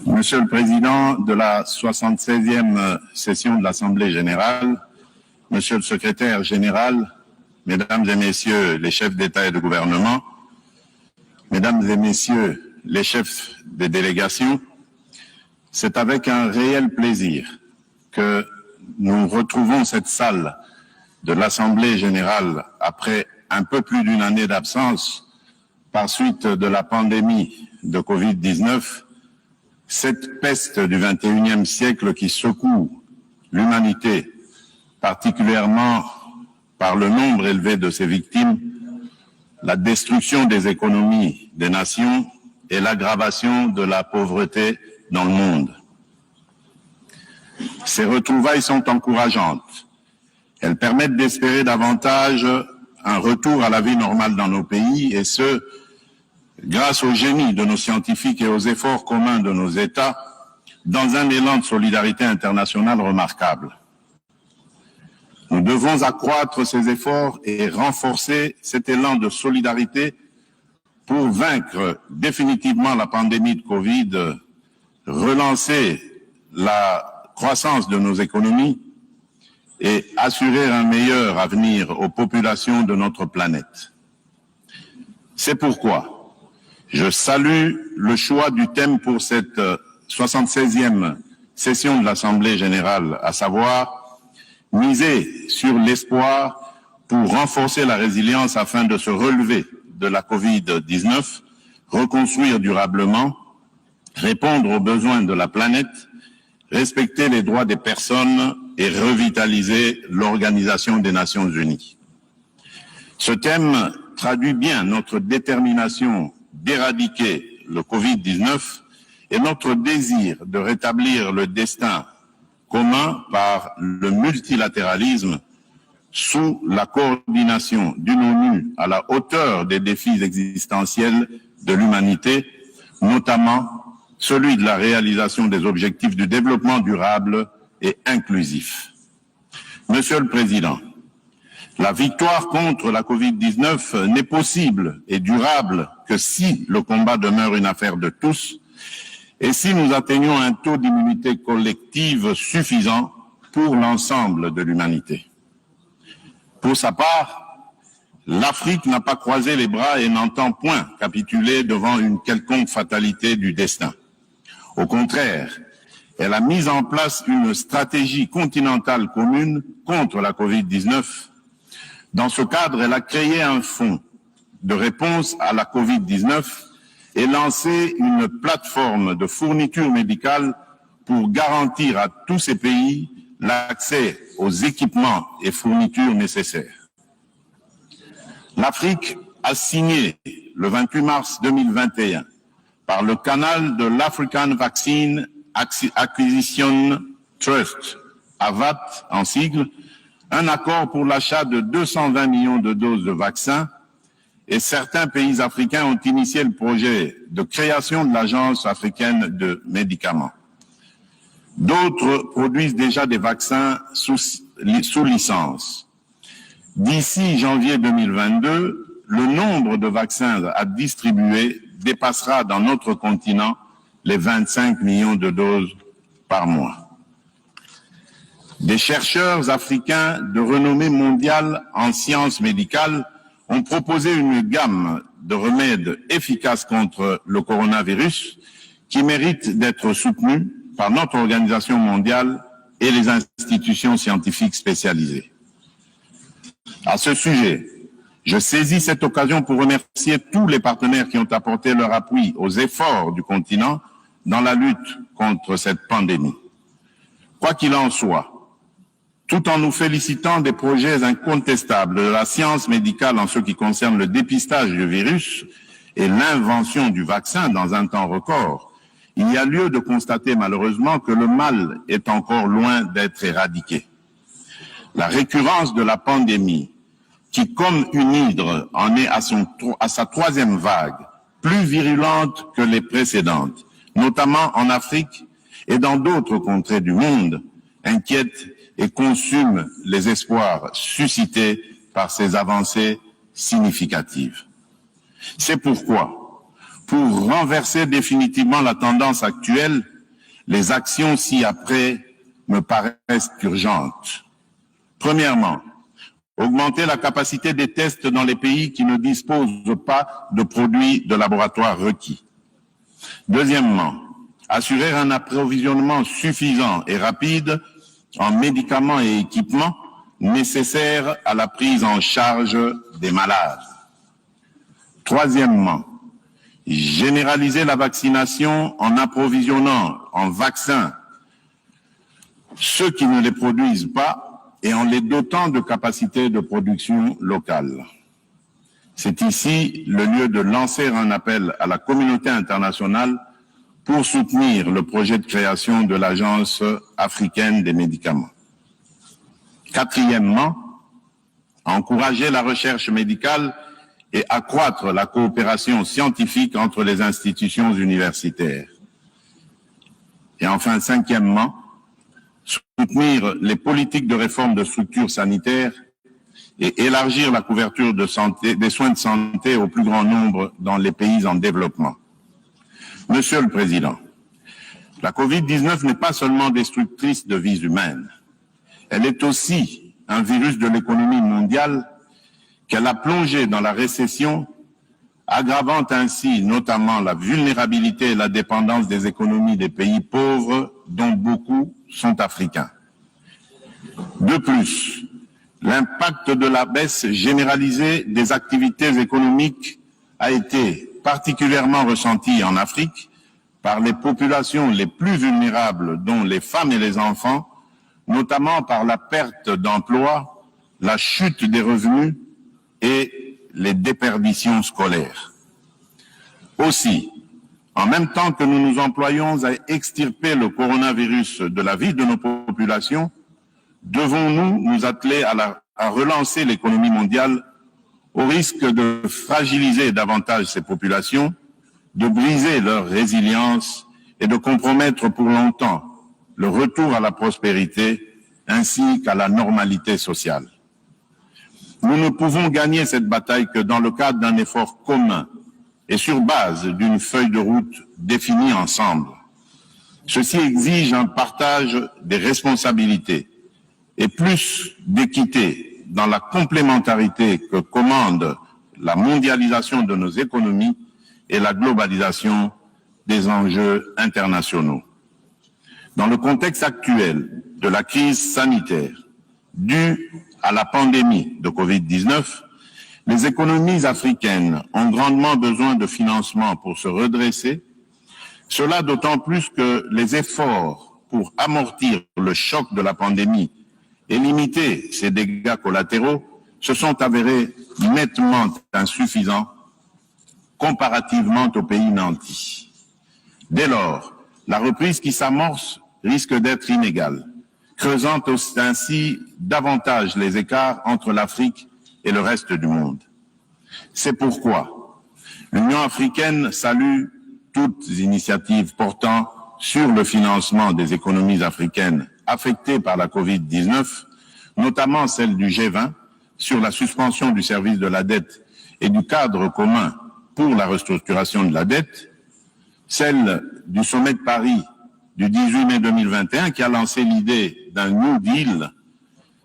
Monsieur le Président de la 76e session de l'Assemblée générale, Monsieur le Secrétaire général, Mesdames et Messieurs les chefs d'État et de gouvernement, Mesdames et Messieurs les chefs des délégations, c'est avec un réel plaisir que nous retrouvons cette salle de l'Assemblée générale après un peu plus d'une année d'absence par suite de la pandémie de Covid-19, cette peste du XXIe siècle qui secoue l'humanité, particulièrement par le nombre élevé de ses victimes, la destruction des économies des nations et l'aggravation de la pauvreté dans le monde. Ces retrouvailles sont encourageantes. Elles permettent d'espérer davantage un retour à la vie normale dans nos pays, et ce, grâce au génie de nos scientifiques et aux efforts communs de nos États, dans un élan de solidarité internationale remarquable. Nous devons accroître ces efforts et renforcer cet élan de solidarité pour vaincre définitivement la pandémie de Covid, relancer la croissance de nos économies et assurer un meilleur avenir aux populations de notre planète. C'est pourquoi je salue le choix du thème pour cette 76e session de l'Assemblée générale, à savoir miser sur l'espoir pour renforcer la résilience afin de se relever de la Covid-19, reconstruire durablement, répondre aux besoins de la planète, respecter les droits des personnes et revitaliser l'Organisation des Nations Unies. Ce thème traduit bien notre détermination d'éradiquer le Covid-19 et notre désir de rétablir le destin commun par le multilatéralisme sous la coordination d'une ONU à la hauteur des défis existentiels de l'humanité, notamment celui de la réalisation des objectifs du développement durable et inclusif. Monsieur le Président, la victoire contre la Covid-19 n'est possible et durable que si le combat demeure une affaire de tous et si nous atteignons un taux d'immunité collective suffisant pour l'ensemble de l'humanité. Pour sa part, l'Afrique n'a pas croisé les bras et n'entend point capituler devant une quelconque fatalité du destin. Au contraire, elle a mis en place une stratégie continentale commune contre la Covid-19. Dans ce cadre, elle a créé un fonds de réponse à la Covid-19 et lancé une plateforme de fourniture médicale pour garantir à tous ces pays l'accès aux équipements et fournitures nécessaires. L'Afrique a signé le 28 mars 2021 par le canal de l'African Vaccine Acquisition Trust, AVAT en sigle, un accord pour l'achat de 220 millions de doses de vaccins, et certains pays africains ont initié le projet de création de l'Agence africaine de médicaments. D'autres produisent déjà des vaccins sous licence. D'ici janvier 2022, le nombre de vaccins à distribuer dépassera dans notre continent les 25 millions de doses par mois. Des chercheurs africains de renommée mondiale en sciences médicales ont proposé une gamme de remèdes efficaces contre le coronavirus qui méritent d'être soutenus par notre organisation mondiale et les institutions scientifiques spécialisées. À ce sujet, je saisis cette occasion pour remercier tous les partenaires qui ont apporté leur appui aux efforts du continent dans la lutte contre cette pandémie. Quoi qu'il en soit, tout en nous félicitant des projets incontestables de la science médicale en ce qui concerne le dépistage du virus et l'invention du vaccin dans un temps record, il y a lieu de constater malheureusement que le mal est encore loin d'être éradiqué. La récurrence de la pandémie, qui comme une hydre en est à sa troisième vague, plus virulente que les précédentes, notamment en Afrique et dans d'autres contrées du monde, inquiète et consume les espoirs suscités par ces avancées significatives. C'est pourquoi, Pour renverser définitivement la tendance actuelle, les actions ci-après me paraissent urgentes. Premièrement, augmenter la capacité des tests dans les pays qui ne disposent pas de produits de laboratoire requis. Deuxièmement, assurer un approvisionnement suffisant et rapide en médicaments et équipements nécessaires à la prise en charge des malades. Troisièmement, généraliser la vaccination en approvisionnant en vaccins ceux qui ne les produisent pas et en les dotant de capacités de production locales. C'est ici le lieu de lancer un appel à la communauté internationale pour soutenir le projet de création de l'Agence africaine des médicaments. Quatrièmement, encourager la recherche médicale et accroître la coopération scientifique entre les institutions universitaires. Et enfin, cinquièmement, soutenir les politiques de réforme de structures sanitaires et élargir la couverture de santé, des soins de santé au plus grand nombre dans les pays en développement. Monsieur le Président, la Covid-19 n'est pas seulement destructrice de vies humaines, elle est aussi un virus de l'économie mondiale qu'elle a plongé dans la récession, aggravant ainsi notamment la vulnérabilité et la dépendance des économies des pays pauvres, dont beaucoup sont africains. De plus, l'impact de la baisse généralisée des activités économiques a été particulièrement ressenti en Afrique par les populations les plus vulnérables, dont les femmes et les enfants, notamment par la perte d'emploi, la chute des revenus et les déperditions scolaires. Aussi, en même temps que nous nous employons à extirper le coronavirus de la vie de nos populations, devons-nous nous atteler à relancer l'économie mondiale au risque de fragiliser davantage ces populations, de briser leur résilience et de compromettre pour longtemps le retour à la prospérité ainsi qu'à la normalité sociale. Nous ne pouvons gagner cette bataille que dans le cadre d'un effort commun et sur base d'une feuille de route définie ensemble. Ceci exige un partage des responsabilités et plus d'équité dans la complémentarité que commande la mondialisation de nos économies et la globalisation des enjeux internationaux. Dans le contexte actuel de la crise sanitaire due à la pandémie de Covid-19, les économies africaines ont grandement besoin de financement pour se redresser, cela d'autant plus que les efforts pour amortir le choc de la pandémie et limiter ses dégâts collatéraux se sont avérés nettement insuffisants comparativement aux pays nantis. Dès lors, la reprise qui s'amorce risque d'être inégale, creusant ainsi davantage les écarts entre l'Afrique et le reste du monde. C'est pourquoi l'Union africaine salue toutes les initiatives portant sur le financement des économies africaines affectées par la Covid-19, notamment celle du G20 sur la suspension du service de la dette et du cadre commun pour la restructuration de la dette, celle du sommet de Paris du 18 mai 2021 qui a lancé l'idée d'un New Deal,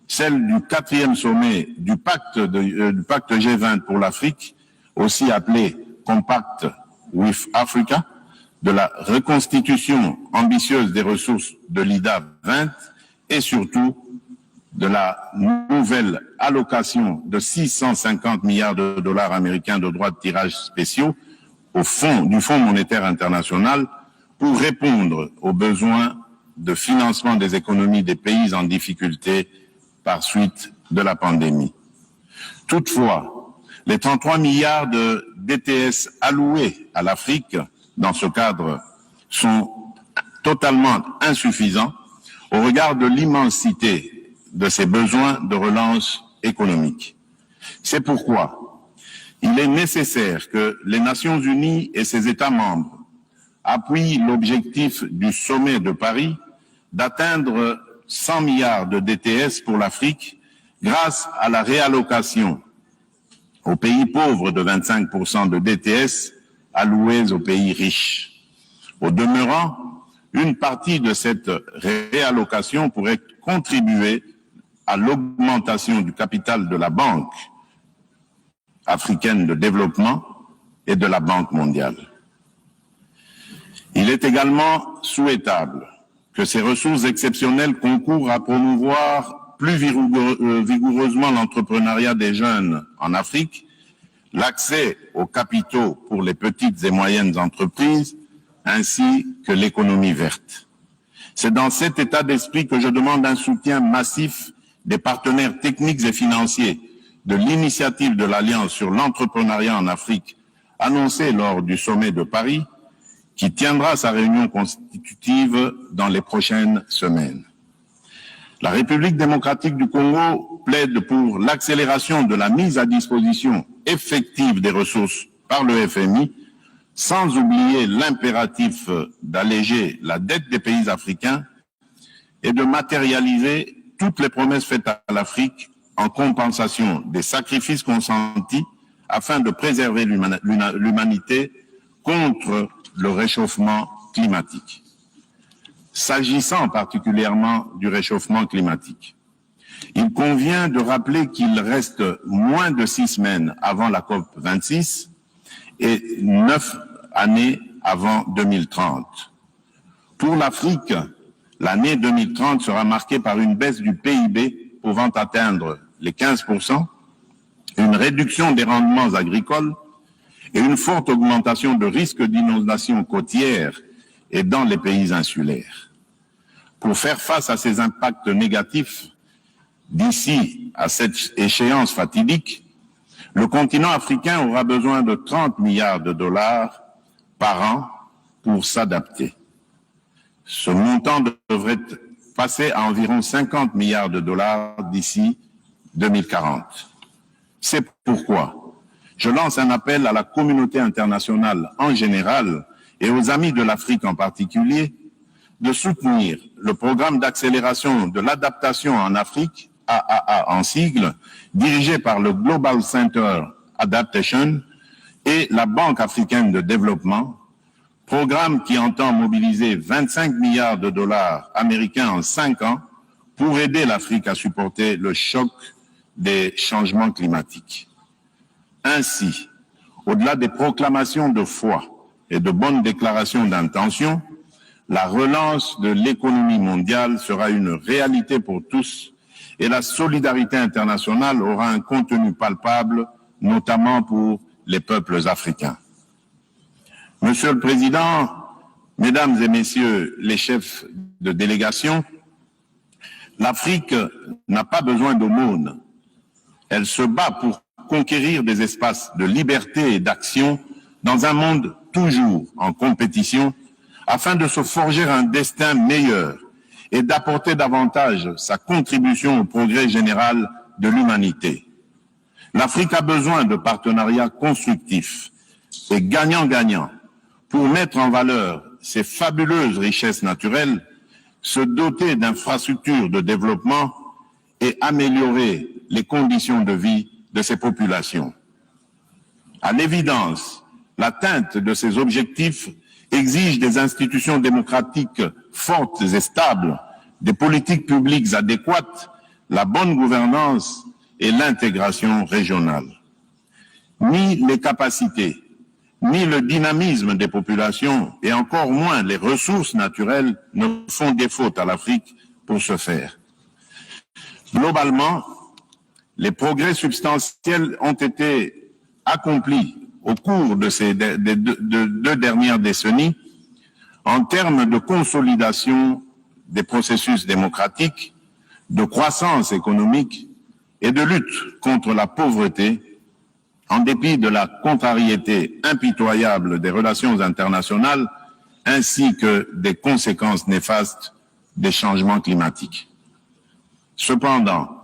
celle du 4e sommet du pacte G20 pour l'Afrique, aussi appelé Compact with Africa, de la reconstitution ambitieuse des ressources de l'IDA 20 et surtout de la nouvelle allocation de 650 milliards de dollars américains de droits de tirage spéciaux du Fonds monétaire international pour répondre aux besoins de financement des économies des pays en difficulté par suite de la pandémie. Toutefois, les 33 milliards de DTS alloués à l'Afrique dans ce cadre sont totalement insuffisants au regard de l'immensité de ses besoins de relance économique. C'est pourquoi il est nécessaire que les Nations Unies et ses États membres appuient l'objectif du sommet de Paris d'atteindre 100 milliards de DTS pour l'Afrique grâce à la réallocation aux pays pauvres de 25% de DTS alloués aux pays riches. Au demeurant, une partie de cette réallocation pourrait contribuer à l'augmentation du capital de la Banque africaine de développement et de la Banque mondiale. Il est également souhaitable que ces ressources exceptionnelles concourent à promouvoir plus vigoureusement l'entrepreneuriat des jeunes en Afrique, l'accès aux capitaux pour les petites et moyennes entreprises, ainsi que l'économie verte. C'est dans cet état d'esprit que je demande un soutien massif des partenaires techniques et financiers de l'initiative de l'Alliance sur l'entrepreneuriat en Afrique, annoncée lors du sommet de Paris, qui tiendra sa réunion constitutive dans les prochaines semaines. La République démocratique du Congo plaide pour l'accélération de la mise à disposition effective des ressources par le FMI, sans oublier l'impératif d'alléger la dette des pays africains et de matérialiser toutes les promesses faites à l'Afrique en compensation des sacrifices consentis afin de préserver l'humanité contre le réchauffement climatique. S'agissant particulièrement du réchauffement climatique, il convient de rappeler qu'il reste moins de 6 semaines avant la COP26 et 9 années avant 2030. Pour l'Afrique, l'année 2030 sera marquée par une baisse du PIB pouvant atteindre les 15%, une réduction des rendements agricoles et une forte augmentation de risques d'inondation côtière et dans les pays insulaires. Pour faire face à ces impacts négatifs, d'ici à cette échéance fatidique, le continent africain aura besoin de 30 milliards de dollars par an pour s'adapter. Ce montant devrait passer à environ 50 milliards de dollars d'ici 2040. C'est pourquoi je lance un appel à la communauté internationale en général et aux amis de l'Afrique en particulier de soutenir le programme d'accélération de l'adaptation en Afrique, AAA en sigle, dirigé par le Global Center Adaptation et la Banque africaine de développement, programme qui entend mobiliser 25 milliards de dollars américains en 5 ans pour aider l'Afrique à supporter le choc des changements climatiques. Ainsi, au-delà des proclamations de foi et de bonnes déclarations d'intention, la relance de l'économie mondiale sera une réalité pour tous et la solidarité internationale aura un contenu palpable, notamment pour les peuples africains. Monsieur le Président, Mesdames et Messieurs les chefs de délégation, l'Afrique n'a pas besoin d'aumône. Elle se bat pour conquérir des espaces de liberté et d'action dans un monde toujours en compétition afin de se forger un destin meilleur et d'apporter davantage sa contribution au progrès général de l'humanité. L'Afrique a besoin de partenariats constructifs et gagnant-gagnant pour mettre en valeur ses fabuleuses richesses naturelles, se doter d'infrastructures de développement et améliorer les conditions de vie de ses populations. À l'évidence, l'atteinte de ces objectifs exige des institutions démocratiques fortes et stables, des politiques publiques adéquates, la bonne gouvernance et l'intégration régionale. Ni les capacités, ni le dynamisme des populations et encore moins les ressources naturelles ne font défaut à l'Afrique pour ce faire. Globalement, les progrès substantiels ont été accomplis au cours de ces deux dernières décennies en termes de consolidation des processus démocratiques, de croissance économique et de lutte contre la pauvreté, en dépit de la contrariété impitoyable des relations internationales ainsi que des conséquences néfastes des changements climatiques. Cependant,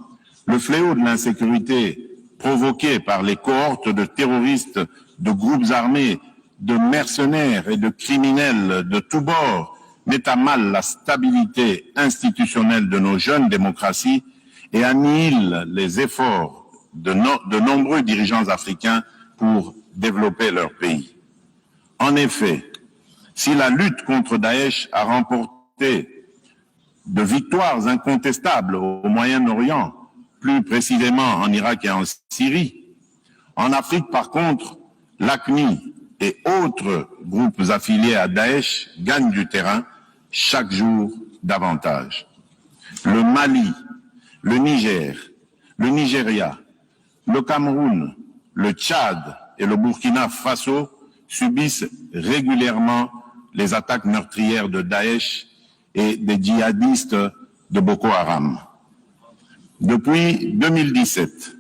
le fléau de l'insécurité provoqué par les cohortes de terroristes, de groupes armés, de mercenaires et de criminels de tous bords met à mal la stabilité institutionnelle de nos jeunes démocraties et annihile les efforts de nombreux dirigeants africains pour développer leur pays. En effet, si la lutte contre Daesh a remporté de victoires incontestables au Moyen-Orient, plus précisément en Irak et en Syrie, en Afrique, par contre, l'AQMI et autres groupes affiliés à Daesh gagnent du terrain chaque jour davantage. Le Mali, le Niger, le Nigeria, le Cameroun, le Tchad et le Burkina Faso subissent régulièrement les attaques meurtrières de Daesh et des djihadistes de Boko Haram. Depuis 2017,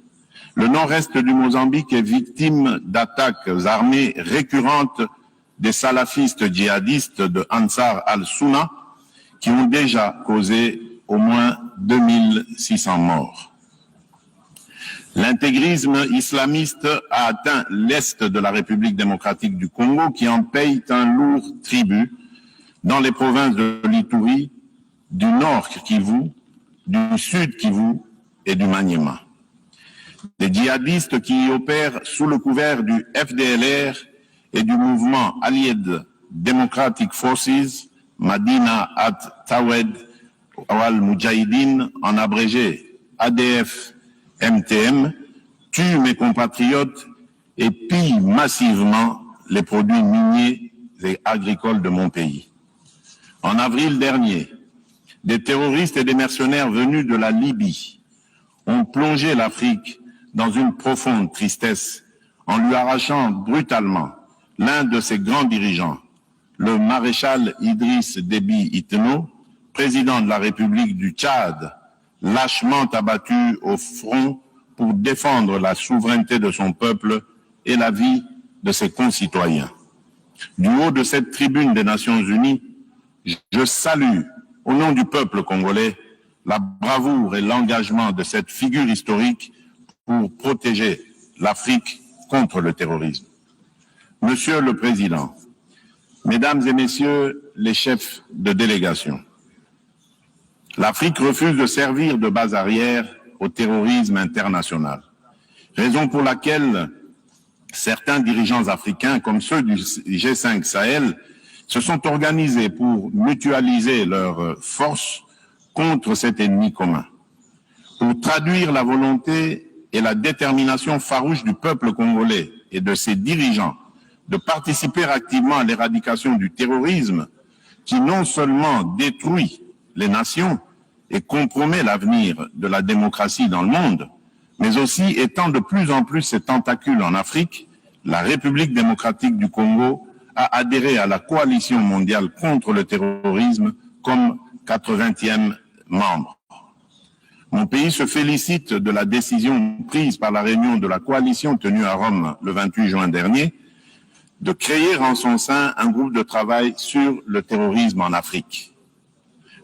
le nord-est du Mozambique est victime d'attaques armées récurrentes des salafistes djihadistes de Ansar al-Sunna qui ont déjà causé au moins 2600 morts. L'intégrisme islamiste a atteint l'est de la République démocratique du Congo qui en paye un lourd tribut dans les provinces de l'Ituri, du nord Kivu, du sud Kivu et du Maniema. Des djihadistes qui y opèrent sous le couvert du FDLR et du mouvement Allied Democratic Forces, Madina at Tawed al-Mujahideen, en abrégé ADF-MTM, tuent mes compatriotes et pillent massivement les produits miniers et agricoles de mon pays. En avril dernier, des terroristes et des mercenaires venus de la Libye ont plongé l'Afrique dans une profonde tristesse en lui arrachant brutalement l'un de ses grands dirigeants, le maréchal Idriss Déby Itno, président de la République du Tchad, lâchement abattu au front pour défendre la souveraineté de son peuple et la vie de ses concitoyens. Du haut de cette tribune des Nations Unies, je salue, au nom du peuple congolais, la bravoure et l'engagement de cette figure historique pour protéger l'Afrique contre le terrorisme. Monsieur le Président, Mesdames et Messieurs les chefs de délégation, l'Afrique refuse de servir de base arrière au terrorisme international, raison pour laquelle certains dirigeants africains, comme ceux du G5 Sahel, se sont organisés pour mutualiser leurs forces contre cet ennemi commun. Pour traduire la volonté et la détermination farouche du peuple congolais et de ses dirigeants de participer activement à l'éradication du terrorisme qui non seulement détruit les nations et compromet l'avenir de la démocratie dans le monde, mais aussi étend de plus en plus ses tentacules en Afrique, la République démocratique du Congo a adhéré à la coalition mondiale contre le terrorisme comme 80e membre. Mon pays se félicite de la décision prise par la réunion de la coalition tenue à Rome le 28 juin dernier de créer en son sein un groupe de travail sur le terrorisme en Afrique.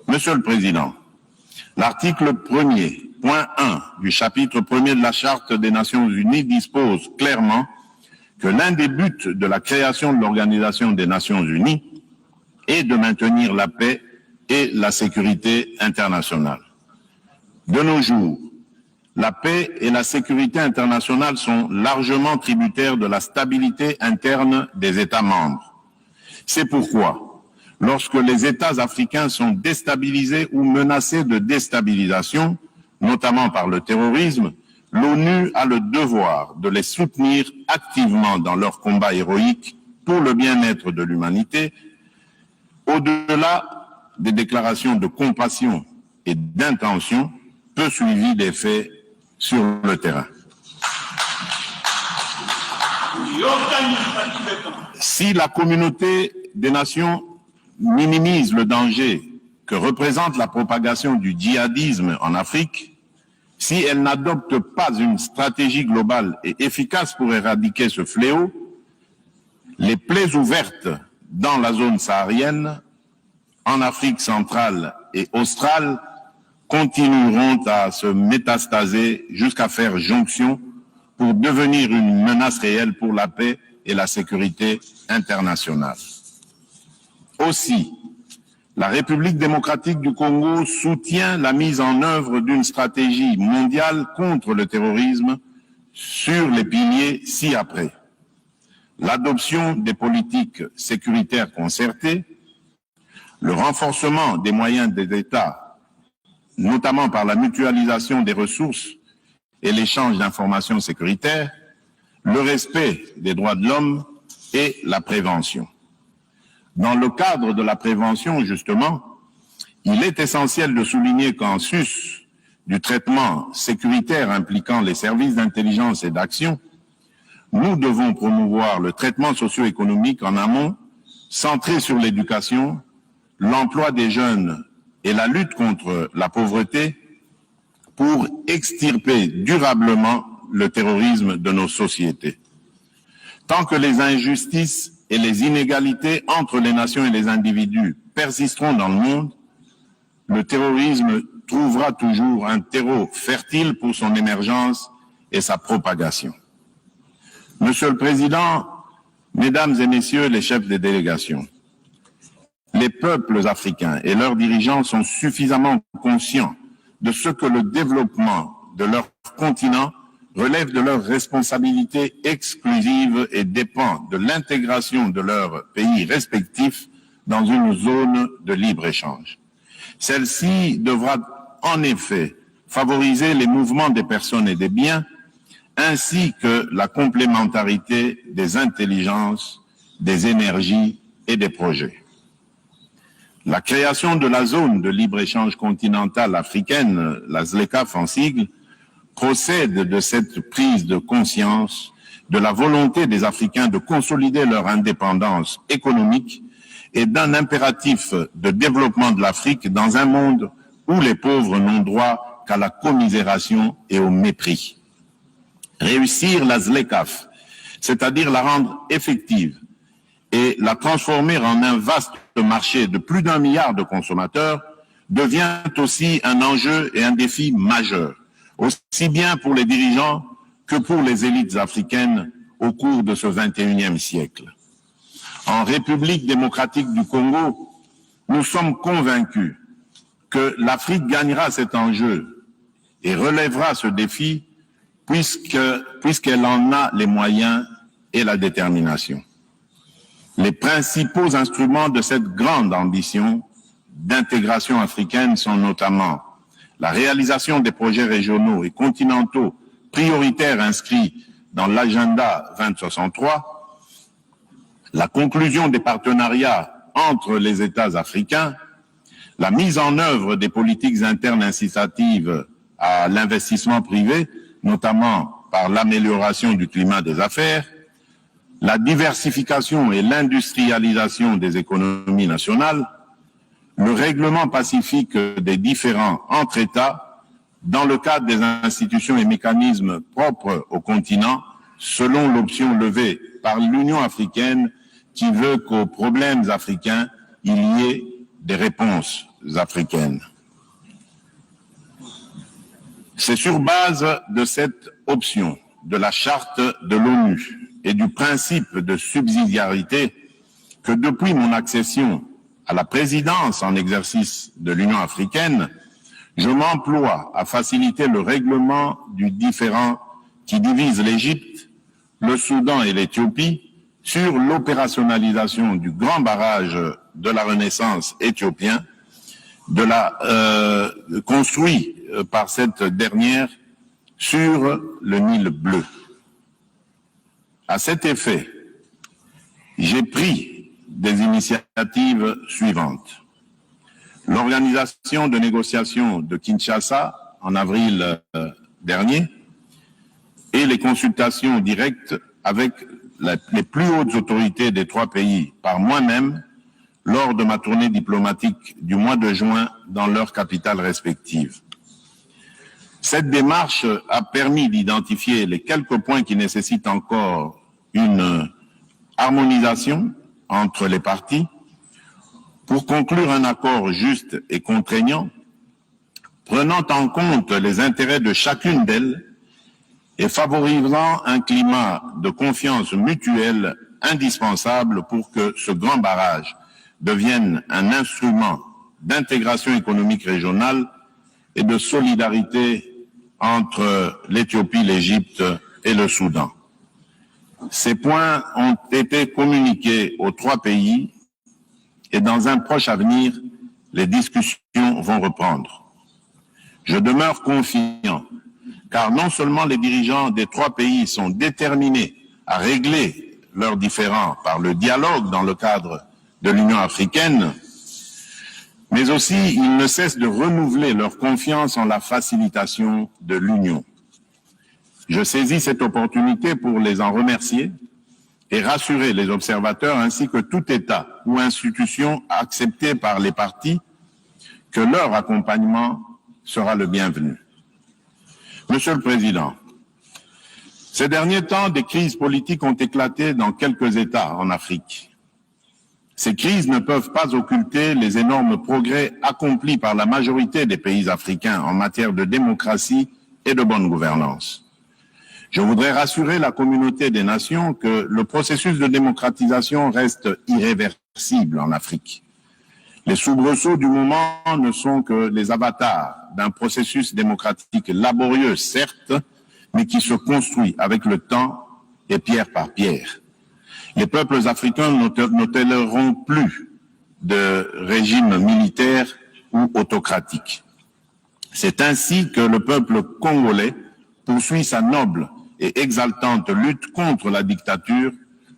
Monsieur le Président, l'article 1er, point 1 du chapitre 1er de la Charte des Nations Unies dispose clairement que l'un des buts de la création de l'Organisation des Nations Unies est de maintenir la paix et la sécurité internationale. De nos jours, la paix et la sécurité internationale sont largement tributaires de la stabilité interne des États membres. C'est pourquoi, lorsque les États africains sont déstabilisés ou menacés de déstabilisation, notamment par le terrorisme, l'ONU a le devoir de les soutenir activement dans leur combat héroïque pour le bien-être de l'humanité, au-delà des déclarations de compassion et d'intention, peu suivies des faits sur le terrain. Si la communauté des nations minimise le danger que représente la propagation du djihadisme en Afrique, si elle n'adopte pas une stratégie globale et efficace pour éradiquer ce fléau, les plaies ouvertes dans la zone saharienne, en Afrique centrale et australe, continueront à se métastaser jusqu'à faire jonction pour devenir une menace réelle pour la paix et la sécurité internationale. Aussi, la République démocratique du Congo soutient la mise en œuvre d'une stratégie mondiale contre le terrorisme sur les piliers ci-après. l'adoption des politiques sécuritaires concertées, le renforcement des moyens des États, notamment par la mutualisation des ressources et l'échange d'informations sécuritaires, le respect des droits de l'homme et la prévention. Dans le cadre de la prévention, justement, il est essentiel de souligner qu'en sus du traitement sécuritaire impliquant les services d'intelligence et d'action, nous devons promouvoir le traitement socio-économique en amont, centré sur l'éducation, l'emploi des jeunes et la lutte contre la pauvreté pour extirper durablement le terrorisme de nos sociétés. Tant que les injustices et les inégalités entre les nations et les individus persisteront dans le monde, le terrorisme trouvera toujours un terreau fertile pour son émergence et sa propagation. Monsieur le Président, Mesdames et Messieurs les chefs des délégations, les peuples africains et leurs dirigeants sont suffisamment conscients de ce que le développement de leur continent relève de leur responsabilité exclusive et dépend de l'intégration de leurs pays respectifs dans une zone de libre-échange. Celle-ci devra en effet favoriser les mouvements des personnes et des biens, ainsi que la complémentarité des intelligences, des énergies et des projets. La création de la zone de libre-échange continentale africaine, la ZLECAf en sigle, procède de cette prise de conscience de la volonté des Africains de consolider leur indépendance économique et d'un impératif de développement de l'Afrique dans un monde où les pauvres n'ont droit qu'à la commisération et au mépris. Réussir la ZLECAf, c'est-à-dire la rendre effective et la transformer en un vaste marché de plus d'1 milliard de consommateurs, devient aussi un enjeu et un défi majeur, aussi bien pour les dirigeants que pour les élites africaines au cours de ce XXIe siècle. En République démocratique du Congo, nous sommes convaincus que l'Afrique gagnera cet enjeu et relèvera ce défi puisqu'elle en a les moyens et la détermination. Les principaux instruments de cette grande ambition d'intégration africaine sont notamment la réalisation des projets régionaux et continentaux prioritaires inscrits dans l'agenda 2063, la conclusion des partenariats entre les États africains, la mise en œuvre des politiques internes incitatives à l'investissement privé, notamment par l'amélioration du climat des affaires, la diversification et l'industrialisation des économies nationales, le règlement pacifique des différends entre États dans le cadre des institutions et mécanismes propres au continent, selon l'option levée par l'Union africaine qui veut qu'aux problèmes africains, il y ait des réponses africaines. C'est sur base de cette option de la charte de l'ONU et du principe de subsidiarité que depuis mon accession à la présidence en exercice de l'Union africaine, je m'emploie à faciliter le règlement du différend qui divise l'Égypte, le Soudan et l'Éthiopie sur l'opérationnalisation du grand barrage de la Renaissance éthiopien, construit par cette dernière sur le Nil bleu. À cet effet, j'ai pris des initiatives suivantes. L'organisation de négociations de Kinshasa en avril dernier et les consultations directes avec les plus hautes autorités des 3 pays par moi-même lors de ma tournée diplomatique du mois de juin dans leurs capitales respectives. Cette démarche a permis d'identifier les quelques points qui nécessitent encore une harmonisation entre les parties pour conclure un accord juste et contraignant, prenant en compte les intérêts de chacune d'elles et favorisant un climat de confiance mutuelle indispensable pour que ce grand barrage devienne un instrument d'intégration économique régionale et de solidarité entre l'Éthiopie, l'Égypte et le Soudan. Ces points ont été communiqués aux 3 pays et dans un proche avenir, les discussions vont reprendre. Je demeure confiant, car non seulement les dirigeants des 3 pays sont déterminés à régler leurs différends par le dialogue dans le cadre de l'Union africaine, mais aussi ils ne cessent de renouveler leur confiance en la facilitation de l'Union. Je saisis cette opportunité pour les en remercier et rassurer les observateurs ainsi que tout État ou institution accepté par les partis que leur accompagnement sera le bienvenu. Monsieur le Président, ces derniers temps, des crises politiques ont éclaté dans quelques États en Afrique. Ces crises ne peuvent pas occulter les énormes progrès accomplis par la majorité des pays africains en matière de démocratie et de bonne gouvernance. Je voudrais rassurer la communauté des nations que le processus de démocratisation reste irréversible en Afrique. Les soubresauts du moment ne sont que les avatars d'un processus démocratique laborieux, certes, mais qui se construit avec le temps et pierre par pierre. Les peuples africains ne toléreront plus de régime militaire ou autocratique. C'est ainsi que le peuple congolais poursuit sa noble et exaltante lutte contre la dictature,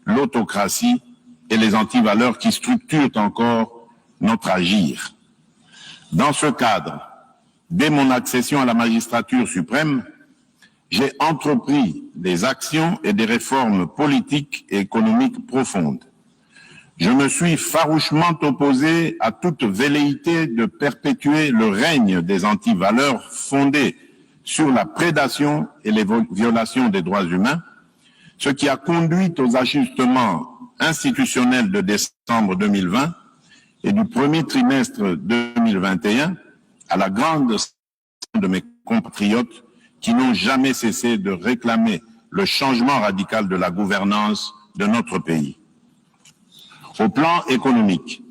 l'autocratie et les antivaleurs qui structurent encore notre agir. Dans ce cadre, dès mon accession à la magistrature suprême, j'ai entrepris des actions et des réformes politiques et économiques profondes. Je me suis farouchement opposé à toute velléité de perpétuer le règne des antivaleurs fondées sur la prédation et les violations des droits humains, ce qui a conduit aux ajustements institutionnels de décembre 2020 et du premier trimestre 2021 à la grande satisfaction de mes compatriotes qui n'ont jamais cessé de réclamer le changement radical de la gouvernance de notre pays. Au plan économique,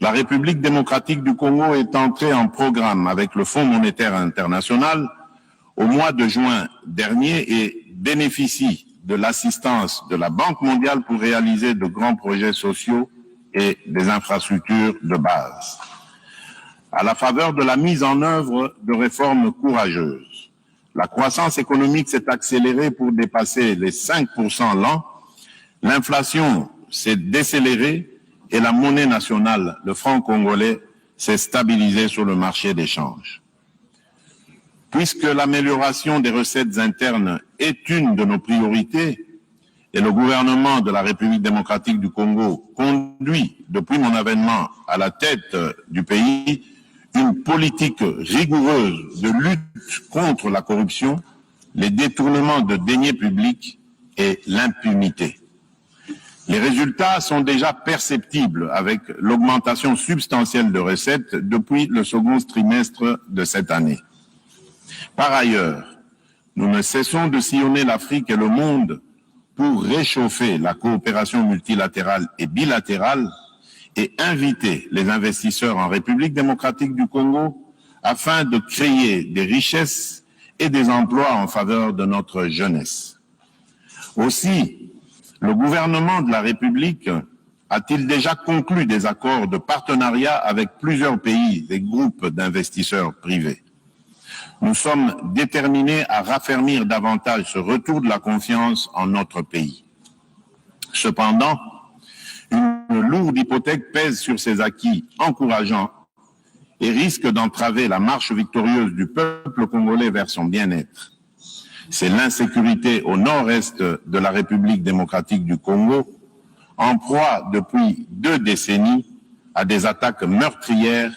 la République démocratique du Congo est entrée en programme avec le Fonds monétaire international au mois de juin dernier et bénéficie de l'assistance de la Banque mondiale pour réaliser de grands projets sociaux et des infrastructures de base. À la faveur de la mise en œuvre de réformes courageuses, la croissance économique s'est accélérée pour dépasser les 5% l'an, l'inflation s'est décélérée et la monnaie nationale, le franc congolais, s'est stabilisée sur le marché d'échange. Puisque l'amélioration des recettes internes est une de nos priorités et le gouvernement de la République démocratique du Congo conduit, depuis mon avènement à la tête du pays, une politique rigoureuse de lutte contre la corruption, les détournements de deniers publics et l'impunité. Les résultats sont déjà perceptibles avec l'augmentation substantielle de recettes depuis le second trimestre de cette année. Par ailleurs, nous ne cessons de sillonner l'Afrique et le monde pour réchauffer la coopération multilatérale et bilatérale et inviter les investisseurs en République démocratique du Congo afin de créer des richesses et des emplois en faveur de notre jeunesse. Aussi, le gouvernement de la République a-t-il déjà conclu des accords de partenariat avec plusieurs pays et groupes d'investisseurs privés. Nous sommes déterminés à raffermir davantage ce retour de la confiance en notre pays. Cependant, une lourde hypothèque pèse sur ces acquis encourageants et risque d'entraver la marche victorieuse du peuple congolais vers son bien-être. C'est l'insécurité au nord-est de la République démocratique du Congo, en proie depuis 2 décennies à des attaques meurtrières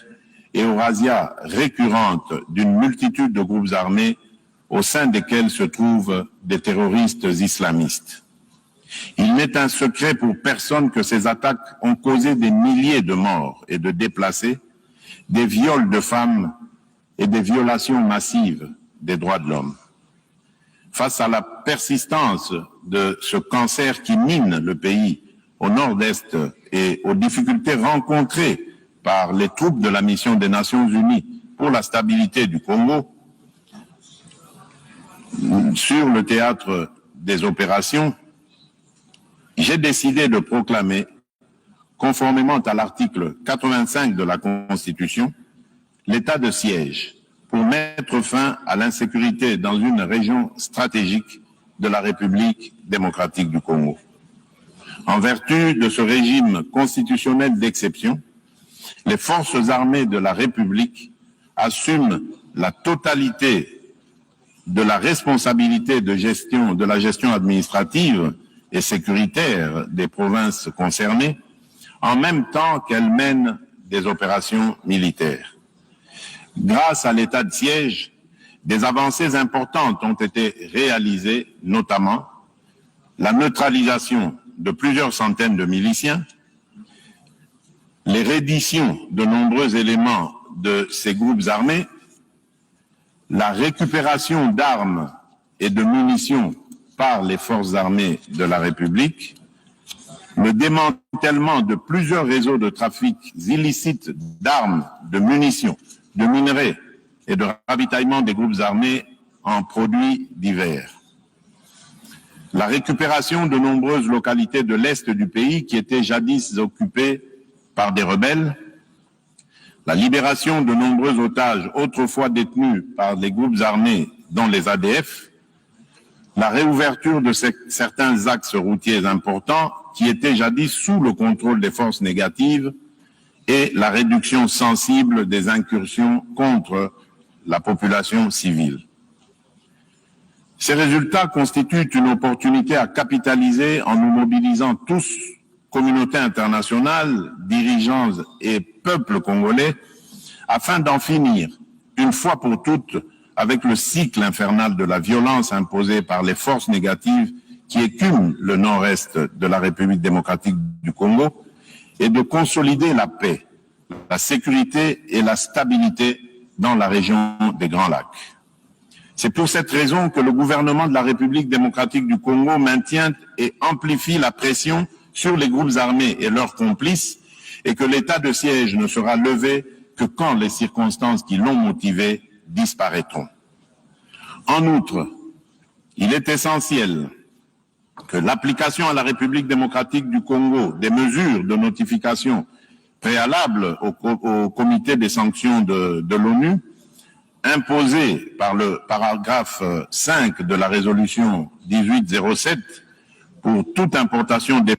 et aux razzias récurrentes d'une multitude de groupes armés au sein desquels se trouvent des terroristes islamistes. Il n'est un secret pour personne que ces attaques ont causé des milliers de morts et de déplacés, des viols de femmes et des violations massives des droits de l'homme. Face à la persistance de ce cancer qui mine le pays au nord-est et aux difficultés rencontrées par les troupes de la mission des Nations Unies pour la stabilité du Congo, sur le théâtre des opérations, j'ai décidé de proclamer, conformément à l'article 85 de la Constitution, l'état de siège pour mettre fin à l'insécurité dans une région stratégique de la République démocratique du Congo. En vertu de ce régime constitutionnel d'exception, les forces armées de la République assument la totalité de la responsabilité de la gestion administrative et sécuritaire des provinces concernées, en même temps qu'elles mènent des opérations militaires. Grâce à l'état de siège, des avancées importantes ont été réalisées, notamment la neutralisation de plusieurs centaines de miliciens, les redditions de nombreux éléments de ces groupes armés, la récupération d'armes et de munitions par les forces armées de la République, le démantèlement de plusieurs réseaux de trafic illicites d'armes, de munitions, de minerais et de ravitaillement des groupes armés en produits divers. La récupération de nombreuses localités de l'Est du pays qui étaient jadis occupées par des rebelles, la libération de nombreux otages autrefois détenus par les groupes armés, dont les ADF, la réouverture de certains axes routiers importants qui étaient jadis sous le contrôle des forces négatives et la réduction sensible des incursions contre la population civile. Ces résultats constituent une opportunité à capitaliser en nous mobilisant tous, communauté internationale, dirigeants et peuple congolais, afin d'en finir, une fois pour toutes, avec le cycle infernal de la violence imposée par les forces négatives qui écument le nord-est de la République démocratique du Congo, et de consolider la paix, la sécurité et la stabilité dans la région des Grands Lacs. C'est pour cette raison que le gouvernement de la République démocratique du Congo maintient et amplifie la pression sur les groupes armés et leurs complices, et que l'état de siège ne sera levé que quand les circonstances qui l'ont motivé disparaîtront. En outre, il est essentiel que l'application à la République démocratique du Congo des mesures de notification préalables au comité des sanctions de l'ONU, imposées par le paragraphe 5 de la résolution 1807 pour toute importation des